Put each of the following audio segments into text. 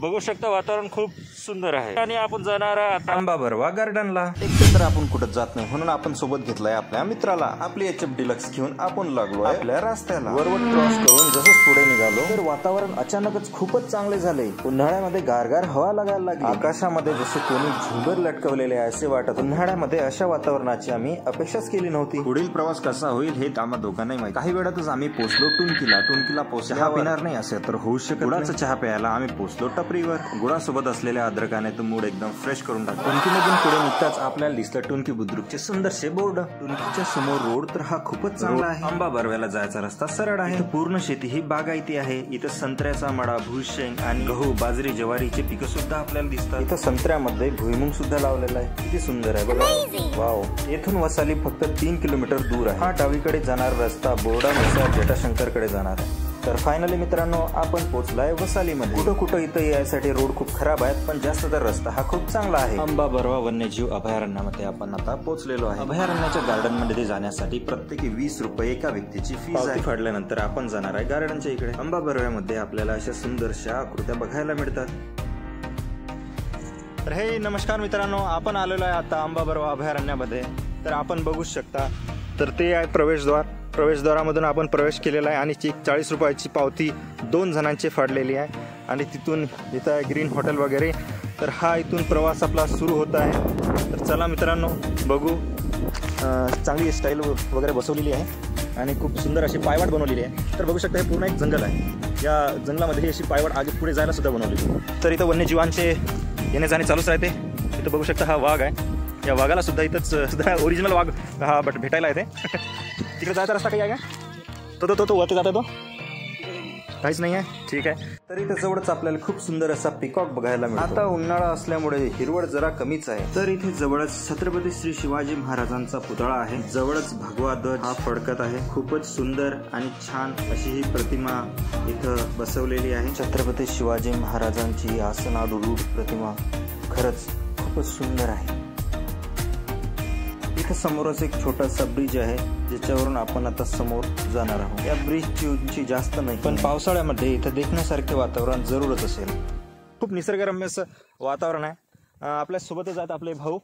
बघू शकता वातावरण खूप सुंदर आहे आणि आपण जाणार आहोत आंबा बरवा गार्डनला। एकटे तर आपण कुठं जात नाही म्हणून आपण सोबत घेतलाय आपल्या मित्राला। आपली एचएफ डिलक्स घेऊन आपण लागलो आपल्या रस्त्याला। वरवट क्रॉस करून जसंच पुढे निघालो तर वातावरण अचानकच खूपच चांगले झाले। उन्हाळ्यामध्ये गारगार हवा लागायला लागली। आकाशामध्ये जसे कोणी झुंबर लटकवलेले आहे असे वाटत। उन्हाळ्यामध्ये अशा वातावरणाची आम्ही अपेक्षाच केली नव्हती। पुढील प्रवास कसा होईल हे आम्हा दोघांनाही माहिती। काही वेळातच आम्ही पोहोचलो टुनकीला पोहोचलो। चहा पिणार नाही असे तर होऊ शकत। गुळाचा चहा प्यायला आम्ही पोहोचलो टपरीवर। गुळासोबत असलेल्या अद्रकाने तो मूड एकदम फ्रेश करून टाकतो। टुनकीमधून पुढे निघताच आपल्याला दिसलं टुनकी बुद्रुकचे सुंदरसे बोर्ड। टुनकीच्या समोर रोड तर हा खूपच चांगला आहे। आंबा बरव्याला जायचा रस्ता सरळ आहे। पूर्ण शेती ही बागायती आहे। इथं संत्र्याचा मळा, भुईशेंग आणि गहू, बाजरी, ज्वारीचे पिकं सुद्धा आपल्याला दिसतात। इथं संत्र्यामध्ये भुईमुंग सुद्धा लावलेला आहे। किती सुंदर आहे बघा। वाव। येथून वसाली फक्त 3 किलोमीटर दूर आहे। हा डावीकडे जाणारा रस्ता बोर्डानुसार जटाशंकर कडे जाणार आहे। तर फायनली मित्रांनो आपण पोहोचलाय वसालीमध्ये। कुठं इथं यायसाठी रोड खूप खराब आहेत पण जास्त तर रस्ता हा खूप चांगला आहे। आंबा बरवा वन्यजीव अभयारण्यामध्ये आपण आता पोहोचलेलो आहे। अभयारण्याच्या गार्डन मध्ये जाण्यासाठी प्रत्येकी 20 रुपये एका व्यक्तीची फीस आहे। फाडल्यानंतर आपण जाणार आहे गार्डनच्या इकडे। आंबा बरव्यामध्ये आपल्याला अशा सुंदरशा आकृत्या बघायला मिळतात। तर हे नमस्कार मित्रांनो, आपण आलेलो आहे आता आंबा बरवा अभयारण्यामध्ये। तर आपण बघू शकता तर ते आहे प्रवेशद्वार। प्रवेशद्वारामधून आपण प्रवेश केलेला आहे आणि 40 रुपयाची पावती 2 जणांची फाडलेली आहे आणि तिथून इथं आहे ग्रीन हॉटेल वगैरे। तर हा इथून प्रवास आपला सुरू होत आहे। तर चला मित्रांनो बघू। चांगली स्टाईल वगैरे बसवलेली आहे आणि खूप सुंदर अशी पायवाट बनवलेली आहे। तर बघू शकता हे पूर्ण एक जंगल आहे। या जंगलामध्ये अशी पायवाट आगे पुढे जायला सुद्धा बनवलेली। तर इथं वन्यजीवांचे येणे जाणे चालूच राहते। इथं बघू शकता हा वाघ आहे। या वाघाला सुद्धा इथंच सुद्धा ओरिजिनल वाघ हा भेटायला येते। तिकडे जायचा रस्ता काही आहे का? तो वरती जाता तो काहीच नाही आहे। ठीक आहे। तर इथे जवळच आपल्याला खूप सुंदर असा पिकॉक बघायला मिळतो। आता उन्हाळा असल्यामुळे हिरवळ जरा कमीच आहे। तर इथे जवळच छत्रपती श्री शिवाजी महाराजांचा पुतळा आहे। जवळच भगवा ध्वज हा फडकत आहे। खूपच सुंदर आणि छान अशी ही प्रतिमा इथं बसवलेली आहे। छत्रपती शिवाजी महाराजांची आसनारूढ प्रतिमा खरंच खूपच सुंदर आहे। इथे समोरच एक छोटासा ब्रिज आहे ज्याच्यावरून आपण आता समोर जाणार आहोत। या ब्रिजची उंची जास्त नाही पण पावसाळ्यामध्ये इथे देखण्यासारखे वातावरण जरूरच असेल। खूप निसर्गरम्य असं वातावरण आहे। आपल्या सोबतच आहेत आपले भाऊ।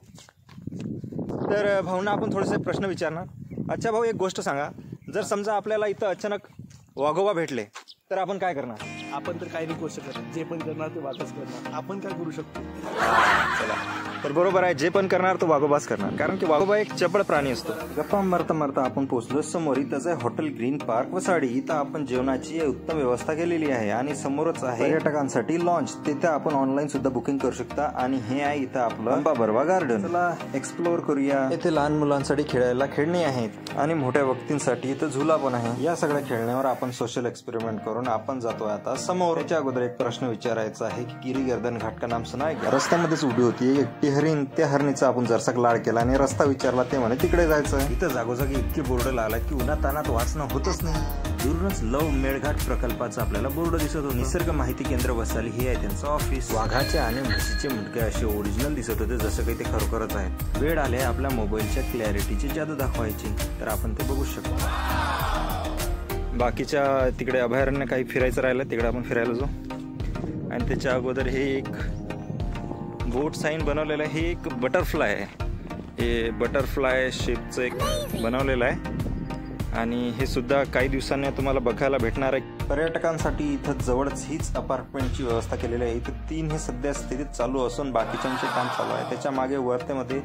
तर भाऊंना आपण थोडेसे प्रश्न विचारणार। अच्छा भाऊ, एक गोष्ट सांगा, जर समजा आपल्याला इथं अचानक वाघोबा भेटले तर आपण काय करणार? आपण तर काही नाही करू शकत। जे पण करणार ते वाघच करणार। आपण काय करू शकतो? चला, तर बरोबर आहे, जे पण करणार तो वाघोबाच करणार, कारण की वाघोबा एक चपळ प्राणी असतो। गप्पा मारता मारता आपण पोहोचलो समोर। इथंच आहे हॉटेल ग्रीन पार्क वसाडी। इथं आपण जेवणाची उत्तम व्यवस्था केलेली आहे आणि समोरच आहे पर्यटकांसाठी लॉन्च। तिथे आपण ऑनलाईन सुद्धा बुकिंग करू शकता आणि हे आहे इथं आपलं आंबा बरवा गार्डन। चला एक्सप्लोर करूया। इथे लहान मुलांसाठी खेळायला खेळणी आहेत आणि मोठ्या व्यक्तींसाठी इथं झुला पण आहे। या सगळ्या खेळण्यावर आपण सोशल एक्सपेरिमेंट करून आपण जातोय आता समोर। त्याच्या अगोदर एक प्रश्न विचारायचा आहे की गिरीगर्दन घाट का नाम सुना है? रस्त्यामध्येच उभी होती एकटी हरिण। त्या हरणीचा आपण जरसा लाड केला आणि रस्ता विचारला ते म्हणे तिकडे जायचं। इथं जागोजागी इतके बोर्ड लावला की उन्हात तानात वाचणं होतच नाही। दूरच लव मेळघाट प्रकल्पाचा आपल्याला बोर्ड दिसत होता। निसर्ग माहिती केंद्र वसाली हे आहे त्यांचं ऑफिस। वाघाचे आणि म्हशीचे मुंडके असे ओरिजिनल दिसत होते जसं काही ते खरोखरच आहेत। वेळ आले आपल्या मोबाईलच्या क्लॅरिटीची जादू दाखवायची, तर आपण ते बघू शकतो। बाकीच्या तिकडे अभयारण्य काही फिरायचं राहिलं तिकडे आपण फिरायला जाऊ। आणि त्याच्या अगोदर हे एक बोट साईन बनवलेलं आहे। हे एक बटरफ्लाय आहे। हे बटरफ्लाय शेपचं एक बनवलेलं आहे आणि हे सुद्धा काही दिवसांनी तुम्हाला बघायला भेटणार आहे। पर्यटकांसाठी इथं जवळच हीच अपार्टमेंटची व्यवस्था केलेली आहे। इथं 3 हे सध्या स्थितीत चालू असून बाकीच्यांचे काम चालू आहे। त्याच्या मागे वरतेमध्ये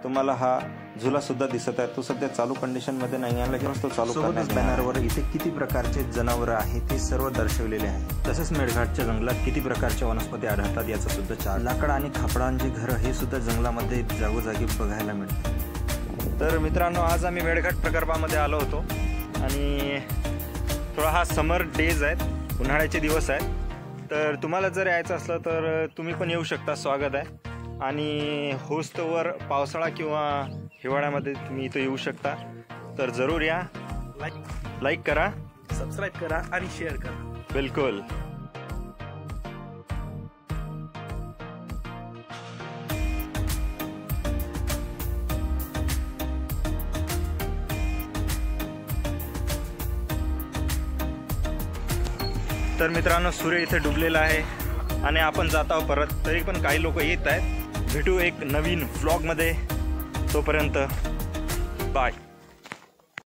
तुम्हाला हा झुला सुद्धा दिसत आहे। तो सध्या चालू कंडिशन मध्ये नाही आहे, लगेच तो चालू करण्यात बॅनरवर इथे किती प्रकारचे जनावर आहेत ते सर्व दर्शवलेले आहे। तसेच मेळघाटच्या जंगलात किती प्रकारच्या वनस्पती आढळतात याचा सुद्धा चार्ट। लाकड आणि खापडांची घरं हे सुद्धा जंगलामध्ये जागोजागी बघायला मिळतात। तर मित्रांनो, आज आम्ही मेळघाट प्रकल्पामध्ये आलो होतो आणि थोडा हा समर डेज आहेत, उन्हाळ्याचे दिवस आहेत। तर तुम्हाला जर यायचं असलं तर तुम्ही पण येऊ शकता, स्वागत आहे। आणि होस्तवर पावसाळा किंवा हिवाळ्यामध्ये तुम्ही इथं येऊ शकता, तर जरूर या। लाईक करा, सबस्क्राईब करा आणि शेअर करा। बिलकुल। तर मित्रांनो सूर्य इथे डुबलेला आहे आणि आपण जात आहोत परत. तरी पण काही लोक येत आहेत. भेटू एक नवीन व्लॉगमध्ये. तोपर्यंत बाय.